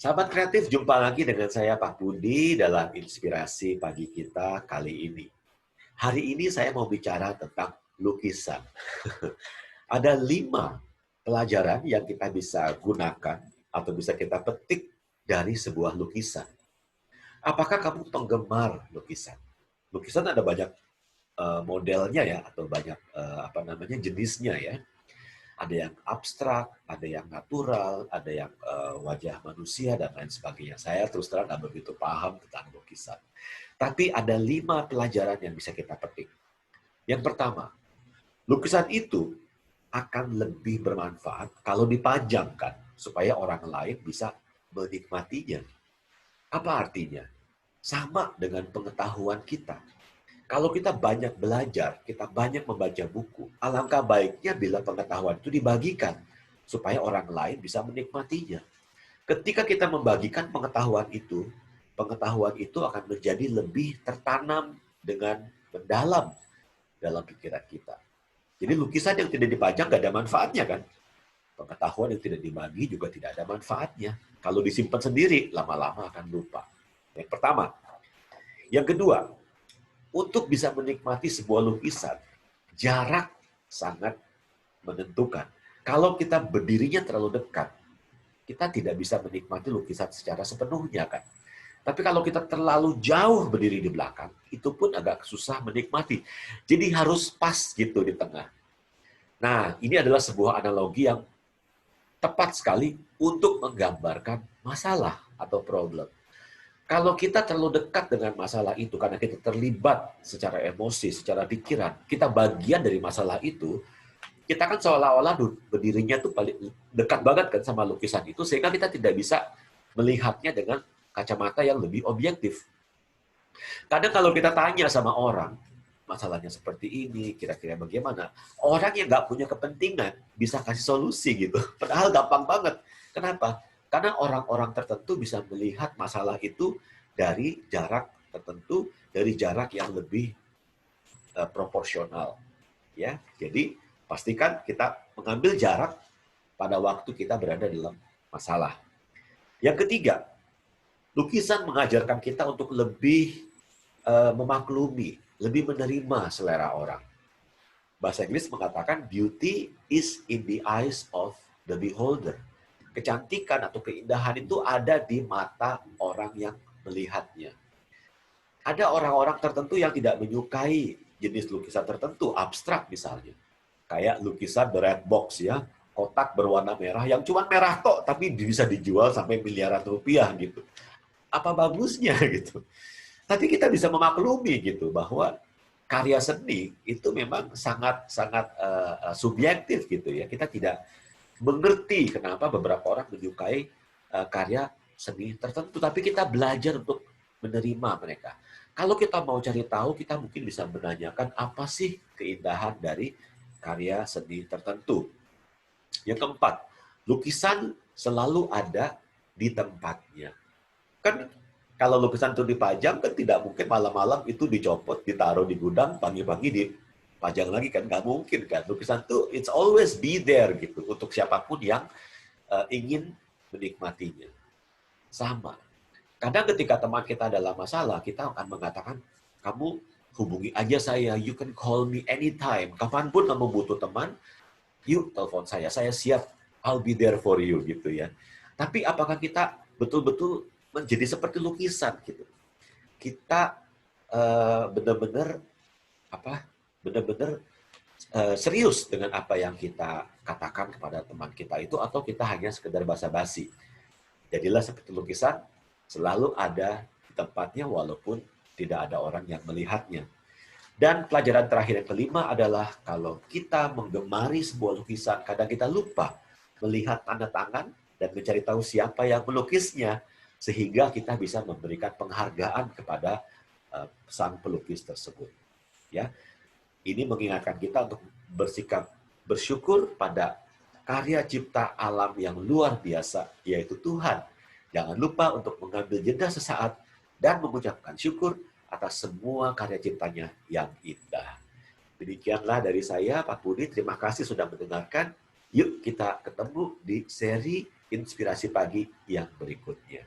Sahabat kreatif, jumpa lagi dengan saya Pak Budi dalam inspirasi pagi kita kali ini. Hari ini saya mau bicara tentang lukisan. Ada 5 pelajaran yang kita bisa gunakan atau bisa kita petik dari sebuah lukisan. Apakah kamu penggemar lukisan? Lukisan ada banyak modelnya ya, atau banyak jenisnya ya. Ada yang abstrak, ada yang natural, ada yang wajah manusia, dan lain sebagainya. Saya terus terang nggak begitu paham tentang lukisan. Tapi ada 5 pelajaran yang bisa kita petik. Yang pertama, lukisan itu akan lebih bermanfaat kalau dipajangkan, supaya orang lain bisa menikmatinya. Apa artinya? Sama dengan pengetahuan kita. Kalau kita banyak belajar, kita banyak membaca buku, alangkah baiknya bila pengetahuan itu dibagikan, supaya orang lain bisa menikmatinya. Ketika kita membagikan pengetahuan itu akan menjadi lebih tertanam dengan mendalam dalam pikiran kita. Jadi lukisan yang tidak dipajang nggak ada manfaatnya kan? Pengetahuan yang tidak dibagi juga tidak ada manfaatnya. Kalau disimpan sendiri, lama-lama akan lupa. Yang pertama. Yang kedua, untuk bisa menikmati sebuah lukisan, jarak sangat menentukan. Kalau kita berdirinya terlalu dekat, kita tidak bisa menikmati lukisan secara sepenuhnya kan. Tapi kalau kita terlalu jauh berdiri di belakang, itu pun agak susah menikmati. Jadi harus pas gitu di tengah. Nah, ini adalah sebuah analogi yang tepat sekali untuk menggambarkan masalah atau problem. Kalau kita terlalu dekat dengan masalah itu, karena kita terlibat secara emosi, secara pikiran, kita bagian dari masalah itu, kita kan seolah-olah berdirinya tuh paling dekat banget kan sama lukisan itu, sehingga kita tidak bisa melihatnya dengan kacamata yang lebih objektif. Kadang kalau kita tanya sama orang, masalahnya seperti ini, kira-kira bagaimana, orang yang nggak punya kepentingan bisa kasih solusi gitu. Padahal gampang banget. Kenapa? Karena orang-orang tertentu bisa melihat masalah itu dari jarak tertentu, dari jarak yang lebih proporsional. Ya, jadi pastikan kita mengambil jarak pada waktu kita berada dalam masalah. Yang ketiga, lukisan mengajarkan kita untuk lebih memaklumi, lebih menerima selera orang. Bahasa Inggris mengatakan beauty is in the eyes of the beholder. Kecantikan atau keindahan itu ada di mata orang yang melihatnya. Ada orang-orang tertentu yang tidak menyukai jenis lukisan tertentu, abstrak misalnya. Kayak lukisan The Red Box ya, kotak berwarna merah yang cuma merah tok, tapi bisa dijual sampai miliaran rupiah gitu. Apa bagusnya gitu? Tapi kita bisa memaklumi gitu bahwa karya seni itu memang sangat sangat subjektif gitu ya. Kita tidak mengerti kenapa beberapa orang menyukai karya seni tertentu, tapi kita belajar untuk menerima mereka. Kalau kita mau cari tahu, kita mungkin bisa menanyakan apa sih keindahan dari karya seni tertentu. Yang keempat, lukisan selalu ada di tempatnya. Kan kalau lukisan itu dipajang, kan tidak mungkin malam-malam itu dicopot, ditaruh di gudang, pagi-pagi dipajang lagi kan, nggak mungkin kan. Lukisan itu it's always be there gitu untuk siapapun yang ingin menikmatinya. Sama. Kadang ketika teman kita dalam masalah, kita akan mengatakan, kamu hubungi aja saya, you can call me anytime. Kapanpun kamu butuh teman, yuk telepon saya siap, I'll be there for you gitu ya. Tapi apakah kita betul-betul menjadi seperti lukisan gitu? Kita benar-benar benar-benar serius dengan apa yang kita katakan kepada teman kita itu, atau kita hanya sekedar basa-basi? Jadilah seperti lukisan, selalu ada di tempatnya walaupun tidak ada orang yang melihatnya. Dan pelajaran terakhir yang kelima adalah kalau kita menggemari sebuah lukisan, kadang kita lupa melihat tanda tangan dan mencari tahu siapa yang melukisnya, sehingga kita bisa memberikan penghargaan kepada sang pelukis tersebut. Ya, ini mengingatkan kita untuk bersikap bersyukur pada karya cipta alam yang luar biasa, yaitu Tuhan. Jangan lupa untuk mengambil jeda sesaat dan mengucapkan syukur atas semua karya ciptanya yang indah. Demikianlah dari saya, Pak Budi. Terima kasih sudah mendengarkan. Yuk kita ketemu di seri inspirasi pagi yang berikutnya.